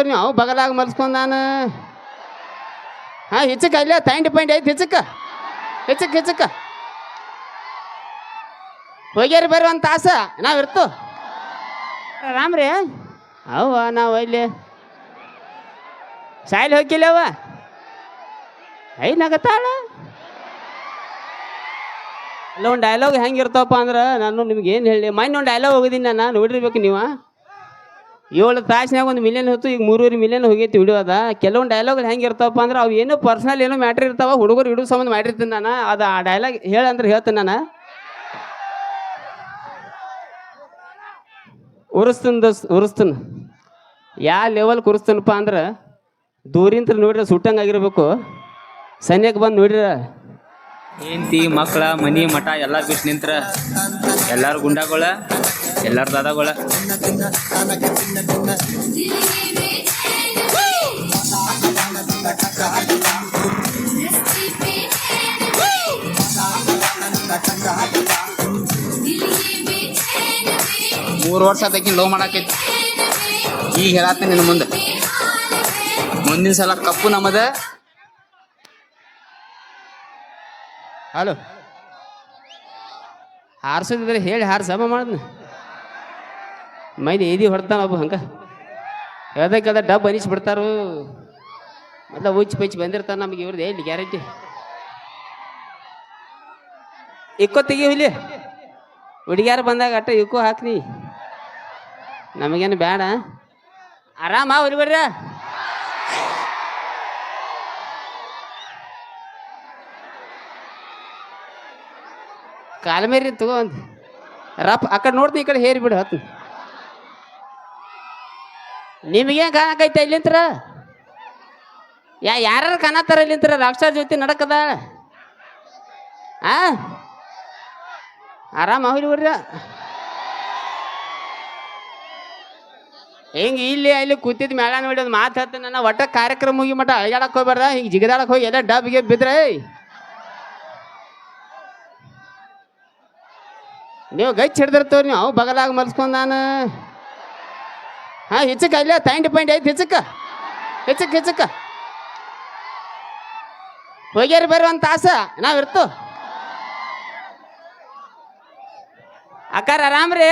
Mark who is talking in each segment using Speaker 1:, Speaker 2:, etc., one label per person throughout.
Speaker 1: ಹೆಚ್ಚಿಡ್ದಿರ್ತವ್ರಿ ನೀವು ಬಗಲಾಗ ಮಲ್ಸ್ಕೊಂಡ್ ನಾನು ಹಾಂ ಹೆಚ್ಚಕ್ಕೆ ಅಲ್ಲೇ ತೈಂಡ್ ಪೈಂಡ್ ಐತಿ ಹೆಚ್ಚಕ್ಕೆ ಹೋಗ್ಯಾರಿ ಬರ್ರಿ ಒಂದು ತಾಸ ನಾವು ಇರ್ತು ರಾಮ್ರಿ ಅವ್ವ ನಾವು ಇಲ್ಲಿ ಸಾಯಿಲ್ ಹೋಗಿಲ್ಲವ ನಗತಾಳ ಅಲ್ಲ ಒಂದು ಡೈಲಾಗ್ ಹೆಂಗೆ ಇರ್ತಾವಪ್ಪ ಅಂದ್ರೆ ನಾನು ನಿಮ್ಗೆ ಏನು ಹೇಳಿ ಮೈನ್ ಒಂದು ಡೈಲಾಗ್ ಹೋಗಿದ್ದೀನಿ ನಾನು ನೋಡಿರ್ಬೇಕು ನೀವು 7 ತಾಸ್ನಾಗ 1 ಮಿಲಿಯನ್ ಹೊತ್ತು ಈಗ 3.5 ಮಿಲಿಯನ್ ಹೋಗೈತಿ ವಿಡಿಯೋ ಅದ ಕೆಲವೊಂದು ಡೈಲಾಗ್ಗಳು ಹೆಂಗೆ ಇರ್ತಾವಪ್ಪ ಅಂದ್ರೆ ಅವು ಏನೋ ಪರ್ಸ್ನಲ್ ಏನೋ ಮ್ಯಾಟ್ರ್ ಇರ್ತಾವ ಹುಡುಗರು ಹಿಡಿದು ಸಂಬಂಧ ಮಾಡಿರ್ತೀನಿ ನಾನು ಅದು ಆ ಡೈಲಾಗ್ ಹೇಳಂದ್ರೆ ಹೇಳ್ತೀನಿ ನಾನು ಉರಿಸ್ತೀನಿ ಯಾವ ಲೆವೆಲ್ ಕುರಿಸ್ತೀನಪ್ಪ ಅಂದ್ರೆ ದೂರಿಂತ ನೋಡ್ರಿ ಸುಟ್ಟಂಗೆ ಆಗಿರ್ಬೇಕು ಸನ್ಯಕ್ಕೆ ಬಂದು ನೋಡ್ರಿ
Speaker 2: ಹೆಂಡತಿ ಮಕ್ಕಳ ಮನಿ ಮಠ ಎಲ್ಲ ಬಿಟ್ಟು ನಿಂತ್ರ ಎಲ್ಲಾರು ಗುಂಡಾಗಳ ಎಲ್ಲಾರು ದಾದಾಗಳ ಮೂರು ವರ್ಷ ಆತಕಿ ಲವ್ ಮಾಡಾಕೈತಿ ಈಗ ಹೇಳತ್ತ ನಿನ್ನ ಮುಂದೆ ಮುಂದಿನ ಸಲ ಕಪ್ಪು ನಮ್ಮದ
Speaker 1: ಹಲೋ ಹಾರ್ಸೋದಿದ್ರೆ ಹೇಳಿ ಹಾರ್ಸಮ್ಮ ಮಾಡಿದ್ನ ಮೈದು ಏದಿ ಹೊಡ್ತಾನ ಒಬ್ಬ ಹಂಗೆ ಹೇಳ್ದಕ್ಕದ ಡಬ್ ಅನಿಸ್ಬಿಡ್ತಾರು ಮೊದಲ ಉಚ್ಚಿ ಪಚ್ಚಿ ಬಂದಿರ್ತಾನೆ ನಮಗೆ ಇವ್ರದ್ದು ಹೇಳಿ ಗ್ಯಾರಂಟಿ ಇಕ್ಕೋ ತೆಗಿ ಇಲ್ಲಿ ಹುಡುಗ್ಯಾರು ಬಂದಾಗ ಅಟ್ಟ ಇಕ್ಕೋ ಹಾಕ್ನಿ ನಮಗೇನು ಬೇಡ ಆರಾಮ ಹುಲಿ ಬಿಡ್ರ ಕಾಲಮೇರಿ ತಗೋ ಒಂದು ರಪ್ ಆ ಕಡೆ ನೋಡ್ತೀನಿ ಈ ಕಡೆ ಹೇರಿ ಬಿಡು ಹತ್ತು ನಿಮಗೇನು ಕಾಣಕೈತೆ ಇಲ್ಲಿಂತ್ರ ಯಾರು ಕಾಣತ್ತಾರ ಇಲ್ಲಿಂತ್ರ ರಾಕ್ಷಸ ಜೊತೆ ನಡಕದ ಆರಾಮ ಹೋಗಿ ಬಿಡ್ರಿ ಹಿಂಗೆ ಇಲ್ಲಿ ಕೂತಿದ್ ಮೇಳ ನೋಡಿ ಒಂದು ಮಾತು ಹೇಳ್ತೀನಿ ನನ್ನ ಒಟ್ಟ ಕಾರ್ಯಕ್ರಮ ಮುಗಿ ಮಟ್ಟ ಅಳಗಾಡಕ್ಕೆ ಹೋಗ್ಬಾರ್ದ ಹಿಂಗೆ ಜಿಗದಾಡಕ್ಕೆ ಹೋಗಿ ಎಲ್ಲ ಡಬ್ಗೆ ಬಿದ್ರೆ ನೀವು ಗಚ್ಚ ಹಿಡ್ದಿರ್ತವ್ರಿ ನೀವು ಬಗಲಾಗ ಮಲ್ಸ್ಕೊಂಡ್ ನಾನು ಹಾಂ ಹೆಚ್ಚಕ್ಕೆ ಅಲ್ಲೇ ತೈಂಡ್ ಪೈಂಡ್ ಐತಿ ಹೆಚ್ಚಕ್ಕೆ ಹೋಗ್ಯಾರಿ ಬರ್ರಿ ಒಂದು ತಾಸ ನಾವು ಇರ್ತು ಅಕ್ಕಾರ ಆರಾಮ್ರಿ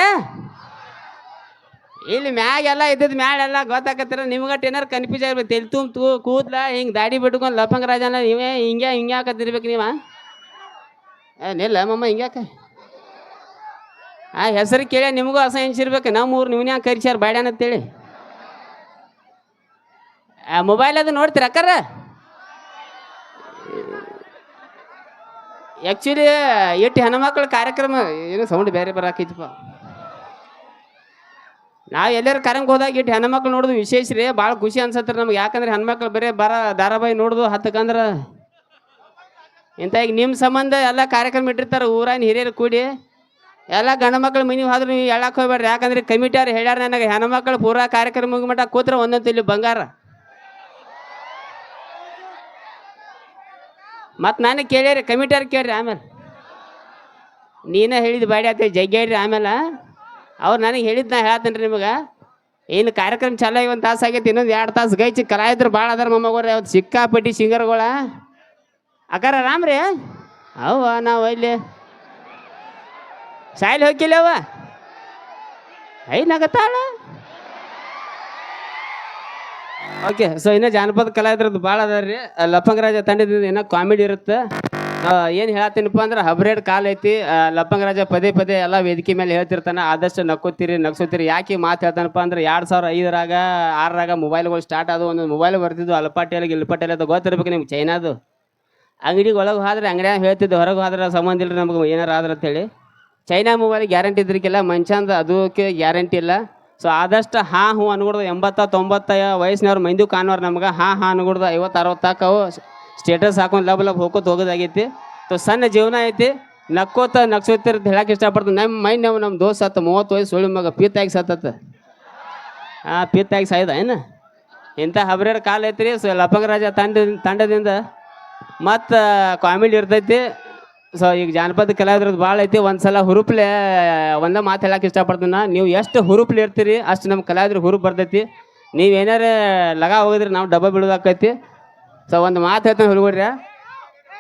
Speaker 1: ಇಲ್ಲಿ ಮ್ಯಾಗೆಲ್ಲ ಇದ್ದದ ಮ್ಯಾಲೆಲ್ಲ ಗೊತ್ತಾಕತ್ತರ ನಿಮ್ಗಟ್ಟು ಏನಾರು ಕನ್ಫ್ಯೂಸ್ ಆಗಿರ್ಬೇಕು ತೆಲ್ ಕೂದ್ಲ ಹಿಂಗೆ ದಾಡಿ ಬಿಟ್ಕೊಂಡು ಲಪಂಗ ರಾಜನ ನೀವೇ ಹಿಂಗೆ ಹಾಕತ್ತಿರ್ಬೇಕು ನೀವ ನಿಲ್ಲ ಮಮ್ಮ ಹಿಂಗ್ಯಾಕೆ ಹೆಸರು ಕೇಳಿ ನಿಮಗೂ ಅಸಹಿಸಿರ್ಬೇಕು ನಮ್ಮೂರು ನೀವ್ನ ಯಾಕೆ ಕರಿಸ್ಯಾರ ಬ್ಯಾಡ್ಯಾನ ಅಂತೇಳಿ ಮೊಬೈಲ್ ಅದು ನೋಡ್ತೀರ ಅಕ್ಕಾರ ಆ್ಯಕ್ಚುಲಿ ಎಷ್ಟು ಹೆಣ್ಮಕ್ಳ ಕಾರ್ಯಕ್ರಮ ಏನು ಸೌಂಡ್ ಬೇರೆ ಬರಾಕೈತಿಪ್ಪ ನಾವು ಎಲ್ಲರೂ ಕರಂಗೆ ಹೋದಾಗ ಇಟ್ಟು ಹೆಣ್ಮಕ್ಳು ನೋಡೋದು ವಿಶೇಷ ರೀ ಭಾಳ ಖುಷಿ ಅನ್ಸತ್ರಿ ನಮ್ಗೆ ಯಾಕಂದ್ರೆ ಹೆಣ್ಮಕ್ಳು ಬರೀ ಧಾರಾವಾಹಿ ನೋಡೋದು ಹತ್ತಕ್ಕಂದ್ರೆ ಇಂಥ ಈಗ ನಿಮ್ಮ ಸಂಬಂಧ ಎಲ್ಲ ಕಾರ್ಯಕ್ರಮ ಇಟ್ಟಿರ್ತಾರೆ ಊರಾನ ಹಿರಿಯರು ಕೂಡಿ ಎಲ್ಲ ಗಂಡು ಮಕ್ಳು ಮನೆ ಹೋದ್ರೆ ನೀವು ಹೇಳಕ್ಕೆ ಹೋಗ್ಬೇಡ್ರಿ ಯಾಕಂದ್ರೆ ಕಮಿಟಿಯವ್ರು ಹೇಳ್ಯಾರ ನನಗೆ ಹೆಣ್ಮಕ್ಳು ಪೂರಾ ಕಾರ್ಯಕ್ರಮ ಮುಗಿಮಟ್ಟ ಕೂತ್ರೆ ಒಂದೊಂದು ಇಲ್ಲಿ ಬಂಗಾರ ಮತ್ತು ನನಗೆ ಕೇಳ್ಯಾರಿ ಕಮಿಟಿಯವ್ರು ಕೇಳ್ರಿ ಆಮೇಲೆ ನೀನೇ ಹೇಳಿದ್ದು ಬಾಡಿ ಆಗ್ತೇವೆ ಜಗ್ಗೇರಿ ಆಮೇಲೆ ಅವ್ರು ನನಗೆ ಹೇಳಿದ್ದು ನಾ ಹೇಳ್ತೇನೆ ರೀ ನಿಮಗೆ ಏನು ಕಾರ್ಯಕ್ರಮ ಚಾಲೋ 1 ತಾಸು ಆಗೈತಿ ಇನ್ನೊಂದು 2 ತಾಸು ಗೈಚಿ ಕಲಾಯಿದ್ರು ಭಾಳ ಅದಾರ ಮೊಮ್ಮಗೋರಿ ಅವತ್ತು ಸಿಕ್ಕಾಪಟ್ಟಿ ಸಿಂಗರ್ಗಳ ಅಕ್ಕಾರ ರಾಮ್ರಿ ಅವ್ವ ನಾವು ಇಲ್ಲಿ ಸಾಯಿಲ್ ಹೋಗಿಲ್ಲವ ನಗತಾಳ ಓಕೆ ಸೊ ಇನ್ನೂ ಜಾನಪದ ಕಲಾವಿದ್ರದ್ದು ಭಾಳ ಅದಾರ ರೀ ಲಪಂಗರಾಜ ತಂಡದಿಂದ ಏನೋ ಕಾಮಿಡಿ ಇರುತ್ತೆ ಏನು ಹೇಳ್ತೀನಪ್ಪ ಅಂದ್ರೆ ಹಬ್ರೇಡ್ ಕಾಲ್ ಐತಿ ಲಪಂಗರಾಜ ಪದೇ ಎಲ್ಲ ವೇದಿಕೆ ಮೇಲೆ ಹೇಳ್ತಿರ್ತಾನೆ ಆದಷ್ಟು ನಗ್ಸೋತೀರಿ ಯಾಕೆ ಮಾತು ಹೇಳ್ತಾನಪ್ಪ ಅಂದ್ರೆ 2005ರಾಗ 6ರಾಗ ಮೊಬೈಲ್ಗಳು ಸ್ಟಾರ್ಟ್ ಆದವು ಒಂದೊಂದು ಮೊಬೈಲ್ ಬರ್ತಿದ್ವು ಅಲ್ಪಾಟಿಯಲ್ಲಿ ಗಿಲ್ಪಾಟಿಯಲ್ಲಿ ಅದು ಗೊತ್ತಿರ್ಬೇಕು ನಿಮ್ಗೆ ಚೈನಾದು ಅಂಗಡಿಗೆ ಒಳಗೆ ಹೋದ್ರೆ ಅಂಗಡಿಯಾಗ ಹೇಳ್ತಿದ್ದು ಹೊರಗೆ ಹೋದ್ರೆ ಸಂಬಂಧ ಇಲ್ಲರಿ ನಮ್ಗೆ ಏನಾರು ಆದ್ರೆ ಅಂತೇಳಿ ಚೈನಾ ಮೊಬೈಲ್ ಗ್ಯಾರಂಟಿ ಇದ್ರಿಕಿಲ್ಲ ಮಂಚಂದ ಅದಕ್ಕೆ ಗ್ಯಾರಂಟಿ ಇಲ್ಲ ಸೊ ಆದಷ್ಟು ಹಾಂ ಹ್ಞೂ ಅನ್ಕೊಡ್ದು 80-90 ವಯಸ್ಸಿನವ್ರು ಮಂದಿ ಕಾಣೋರು ನಮ್ಗೆ ಹಾಂ ಅನ್ಕೊಡ್ದು 50-60 ತಾಕವು ಸ್ಟೇಟಸ್ ಹಾಕೊಂಡು ಲಬ್ ಹೋಗೋದು ಹೋಗೋದಾಗೈತಿ ಸೊ ಸಣ್ಣ ಜೀವನ ಐತಿ ನಗ್ಸೋತಿರ್ತ ಹೇಳಕ್ಕೆ ಇಷ್ಟಪಡ್ತೀನಿ ನಮ್ಮ ದೋಸ್ತ್ ಸತ್ತ 30 ವಯಸ್ಸು ಸುಳ್ಳು ಮಗ ಪಿತ್ತಾಗಿ ಸತ್ತ ಪಿತ್ತಾಗಿ ಸಾಯ್ದ ಏನು ಇಂಥ ಹಬ್ರೇಡ್ ಕಾಲ ಐತ್ರಿ ಸೊ ಲಪಂಗರಾಜ ತಂಡದಿಂದ ಮತ್ತು ಕಾಮಿಡಿ ಇರ್ತೈತಿ ಸೊ ಈಗ ಜಾನಪದ ಕಲಾವಿದ್ರದ್ದು ಭಾಳ ಐತಿ ಒಂದ್ಸಲ ಹುರುಪ್ಲೆ ಒಂದೇ ಮಾತು ಹೇಳಕ್ಕೆ ಇಷ್ಟಪಡ್ತೀನಿ ನೀವು ಎಷ್ಟು ಹುರುಪ್ಲೆ ಇರ್ತೀರಿ ಅಷ್ಟು ನಮ್ಮ ಕಲಾವಿದ್ರಿಗೆ ಹುರುಪು ಬರ್ತೈತಿ ನೀವೇನಾರ ಲಗ ಹೋಗಿದ್ರಿ ನಾವು ಡಬ್ಬ ಬೀಳೋದಾಕೈತಿ. ಸೊ ಒಂದು ಮಾತು ಹೇಳ್ತಾನೆ ಹುಡುಗರ್ಯ,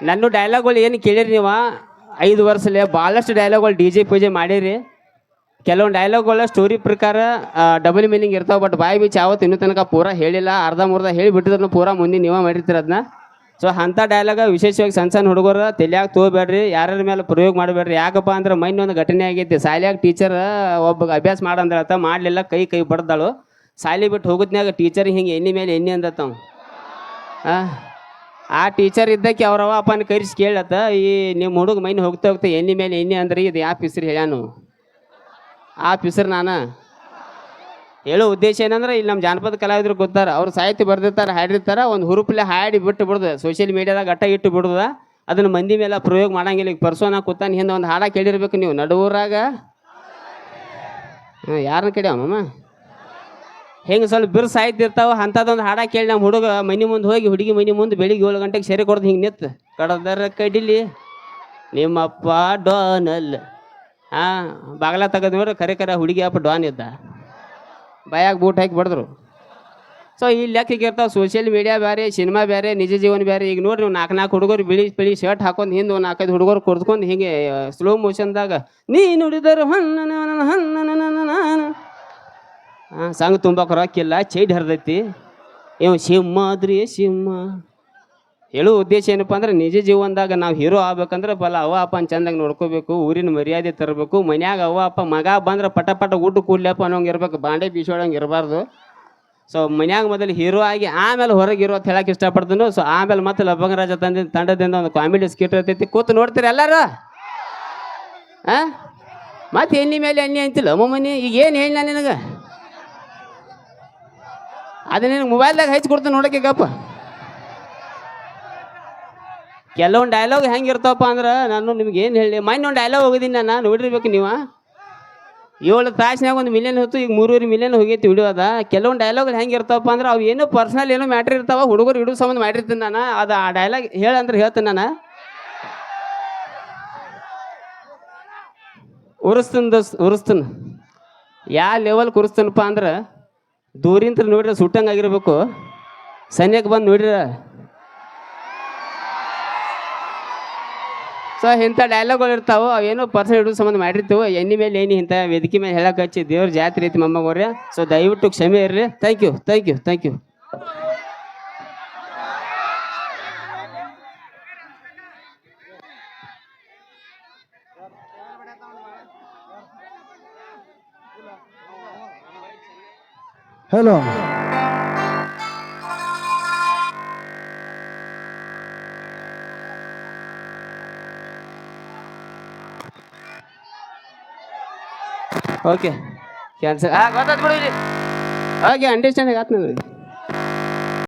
Speaker 1: ನನ್ನ ಡೈಲಾಗ್ಗಳು ಏನು ಕೇಳಿರಿ ನೀವು 5 ವರ್ಷಲೇ ಭಾಳಷ್ಟು ಡೈಲಾಗ್ಗಳು DJ ಪೂಜೆ ಮಾಡಿರಿ. ಕೆಲವೊಂದು ಡೈಲಾಗ್ಗಳ ಸ್ಟೋರಿ ಪ್ರಕಾರ ಡಬಲ್ ಮೀನಿಂಗ್ ಇರ್ತಾವೆ. ಬಟ್ ಬಾಯಿ ಬೀಚ್ ಯಾವತ್ತು ಇನ್ನೂ ತನಕ ಪೂರಾ ಹೇಳಿಲ್ಲ, ಅರ್ಧಂಬರ್ಧ ಹೇಳಿ ಬಿಟ್ಟಿದ್ರು ಪೂರಾ ಮುಂದೆ ನೀವೇ ಮಾಡಿರ್ತೀರ ಅದನ್ನ. ಸೊ ಅಂಥ ಡೈಲಾಗ ವಿಶೇಷವಾಗಿ ಸಣ್ಣ ಸಣ್ಣ ಹುಡುಗರು ತಲೆಯಾಗ ತಗೋಬೇಡ್ರಿ, ಯಾರ್ಯಾರ ಮೇಲೆ ಪ್ರಯೋಗ ಮಾಡಬೇಡ್ರಿ. ಯಾಕಪ್ಪ ಅಂದ್ರೆ ಮೈನ್ ಒಂದು ಘಟನೆ ಆಗೈತಿ. ಶಾಲ್ಯಾಗ ಟೀಚರ್ ಒಬ್ಬ ಅಭ್ಯಾಸ ಮಾಡಂದ್ರತ, ಮಾಡಲಿಲ್ಲ, ಕೈ ಬಡ್ದಾಳು. ಶಾಲೆ ಬಿಟ್ಟು ಹೋಗೋದ್ನಾಗ ಟೀಚರ್ ಹಿಂಗೆ ಎಣ್ಣೆ ಮೇಲೆ ಎಣ್ಣೆ ಅಂದತ್ತವ. ಆ ಟೀಚರ್ ಇದ್ದಕ್ಕೆ ಅವ್ರವ ಅಪ್ಪನ ಕರಿಸಿ ಕೇಳತ್ತ, ಈ ನಿಮ್ಮ ಹುಡುಗ ಮೈನ್ ಹೋಗ್ತಾ ಎಣ್ಣೆ ಮೇಲೆ ಎಣ್ಣೆ ಅಂದ್ರೆ ಇದು ಯಾವ ಪಿಸ್ರಿ ಹೇಳ್ಯಾನು? ಆ ಪಿಸ್ರು ನಾನು ಹೇಳೋ ಉದ್ದೇಶ ಏನಂದ್ರೆ, ಇಲ್ಲಿ ನಮ್ಮ ಜಾನಪದ ಕಲಾವಿದ್ರು ಗೊತ್ತಾರ, ಅವ್ರು ಸಾಹಿತ್ಯ ಬರ್ದಿರ್ತಾರೆ, ಹಾಡಿರ್ತಾರೆ, ಒಂದು ಹುರುಪಲೆ ಹಾಡಿ ಬಿಟ್ಟು ಬಿಡುದು, ಸೋಷಿಯಲ್ ಮೀಡಿಯಾದಾಗ ಅಟ್ಟ ಇಟ್ಟು ಬಿಡುದ, ಅದನ್ನು ಮಂದಿ ಮೇಲೆ ಪ್ರಯೋಗ ಮಾಡಂಗಿಲ್ಲ. ಈಗ ಪರ್ಸೋನ ಕೂತಾನೆ ಹಿಂದೆ ಒಂದು ಹಾಡ ಕೇಳಿರ್ಬೇಕು ನೀವು, ನಡುವರಾಗ ಯಾರನ್ನ ಕೇಳ್ಯಾವಮ್ಮ ಹೆಂಗೆ ಸ್ವಲ್ಪ ಬಿರು ಸಾಹಿತ್ಯ ಇರ್ತಾವ. ಅಂಥದ್ದೊಂದು ಹಾಡ ಕೇಳಿ ನಮ್ಮ ಹುಡುಗ ಮನೆ ಮುಂದೆ ಹೋಗಿ ಹುಡುಗಿ ಮನೆ ಮುಂದೆ ಬೆಳಿಗ್ಗೆ 7 ಗಂಟೆಗೆ ಸೆರೆ ಕೊಡ್ದು ಹಿಂಗೆ ನಿತ್ತು, ಕಡದರ ಕಡಿಲಿ ನಿಮ್ಮಪ್ಪ ಡಾನಲ್ ಬಾಗಲ ತೆಗೆದು ನೋಡ್ರಿ, ಕರೆ ಹುಡುಗಿ ಅಪ್ಪ ಡಾನ್ ಇದ್ದ, ಬಾಯಾಗ ಬೂಟ್ ಹಾಕಿ ಬಡಿದ್ರು. ಸೊ ಈ ಲೆಕ್ಕಕ್ಕೆ ಇರ್ತಾವೆ. ಸೋಷಿಯಲ್ ಮೀಡಿಯಾ ಬೇರೆ, ಸಿನಿಮಾ ಬೇರೆ, ನಿಜ ಜೀವನ ಬೇರೆ. ಈಗ ನೋಡ್ರಿ ನೀವು 4 ಹುಡುಗರು ಬಿಳಿ ಶರ್ಟ್ ಹಾಕೊಂಡು ಹಿಂದೆ ಒಂದು 4-5 ಹುಡುಗರು ಕೊಡ್ಕೊಂಡು ಹಿಂಗೆ ಸ್ಲೋ ಮೋಷನ್ದಾಗ ನೀ ನುಡಿದರು ಸಂಘ ತುಂಬಕ್ಕೆ ರೊಕ್ಕಿಲ್ಲ, ಚೈಡ್ ಹರಿದೈತಿ, ಇವ್ ಸಿಂಹ ಆದ್ರಿ ಸಿಂಹ. ಹೇಳೋ ಉದ್ದೇಶ ಏನಪ್ಪ ಅಂದ್ರೆ, ನಿಜ ಜೀವನದಾಗ ನಾವು ಹೀರೋ ಆಗ್ಬೇಕಂದ್ರೆ ಬಲ ಅವ್ವ ಅಪ್ಪನ ಚಂದಾಗ ನೋಡ್ಕೋಬೇಕು, ಊರಿನ ಮರ್ಯಾದೆ ತರಬೇಕು. ಮನ್ಯಾಗ ಅವ್ವ ಅಪ್ಪ ಮಗ ಬಂದ್ರೆ ಪಟ ಊಟ ಕೂಡ್ಲಪ್ಪ ಅನ್ನೋಂಗೆ ಇರ್ಬೇಕು, ಬಾಂಡೆ ಬೀಸೋಳಂಗೆ ಇರಬಾರ್ದು. ಸೊ ಮನ್ಯಾಗ ಮೊದಲು ಹೀರೋ ಆಗಿ ಆಮೇಲೆ ಹೊರಗೆ ಇರೋ ಅಂತ ಹೇಳಕ್ಕೆ ಇಷ್ಟಪಡ್ತಾನು. ಸೊ ಆಮೇಲೆ ಮತ್ತೆ ಲವಂಗರಾಜ ತಂಡದಿಂದ ಒಂದು ಕಾಮಿಡಿ ಸ್ಕಿಟ್ ಇರ್ತೈತಿ, ಕೂತು ನೋಡ್ತೀರಿ ಎಲ್ಲರೂ. ಮತ್ತೆ ಎಣ್ಣೆ ಮೇಲೆ ಎಣ್ಣೆ ಅಂತಿಲ್ಲ ಅಮ್ಮಮ್ಮನಿ, ಈಗ ಏನು ಹೇಳಿ ನಾನು ನಿನಗೆ ಅದು ನಿನಗೆ ಮೊಬೈಲ್ದಾಗ ಹಚ್ಚಿ ಕೊಡ್ತೀನಿ ನೋಡೋಕೆ ಗಪ್ಪ. ಕೆಲವೊಂದು ಡೈಲಾಗ್ ಹೆಂಗೆ ಇರ್ತಾವಪ್ಪ ಅಂದ್ರೆ, ನಾನು ನಿಮ್ಗೆ ಏನು ಹೇಳಿ, ಮೊನ್ನೆ ಒಂದು ಡೈಲಾಗ್ ಹೋಗಿದ್ದೀನಿ ನಾನು, ನೋಡಿರ್ಬೇಕು ನೀವು. 7 ತಾಸಿನಾಗ 1 ಮಿಲಿಯನ್ ಹೊತ್ತು, ಈಗ 3.5 ಮಿಲಿಯನ್ ಹೋಗೈತಿ ವಿಡಿಯೋ ಅದ. ಕೆಲವೊಂದು ಡೈಲಾಗ್ ಹೆಂಗೆ ಇರ್ತಾವಪ್ಪ ಅಂದ್ರೆ, ಅವು ಏನೋ ಪರ್ಸ್ನಲ್ ಏನೋ ಮ್ಯಾಟ್ರ್ ಇರ್ತಾವ, ಹುಡುಗರು ಹಿಡಿದು ಸಂಬಂಧ ಮಾಡಿರ್ತೀನಿ ನಾನು. ಅದು ಆ ಡೈಲಾಗ್ ಹೇಳಂದ್ರೆ ಹೇಳ್ತೀನಿ ನಾನು. ಉರಿಸ್ತೀನಿ ಯಾವ ಲೆವೆಲ್ ಉರಿಸ್ತೀನಪ್ಪ ಅಂದ್ರೆ, ದೂರಿಂತ ನೋಡ್ರೆ ಸುಟ್ಟಂಗೆ ಆಗಿರ್ಬೇಕು, ಸನ್ಯಕ್ಕೆ ಬಂದು ನೋಡ್ರ. ಸೊ ಇಂಥ ಡೈಲಾಗ್ಗಳು ಇರ್ತಾವೆ, ಅವೇನೋ ಪರ್ಸನ್ ಹಿಡಿದು ಸಂಬಂಧ ಮಾಡಿರ್ತೀವಿ. ಎಣ್ಣೆ ಮೇಲೆ ಎಣ್ಣೆ ಇಂಥ ವೇದಿಕೆ ಮೇಲೆ ಹೇಳಕ್ಕೆ ಹಚ್ಚಿ ದೇವ್ರ ಜಾತ್ರೆ ಐತಿ ಮೊಮ್ಮಗವ್ರೆ. ಸೊ ದಯವಿಟ್ಟು ಕ್ಷಮೆ ಇರ್ರಿ. Thank you.
Speaker 3: Hello,
Speaker 1: okay cancel ಗೊತ್ತಾಯ್ತು ಬಿಡಿ. ಓಕೆ ಅಂಡರ್ಸ್ಟ್ಯಾಂಡಿಂಗ್ ಆಯ್ತು ನನಗೆ.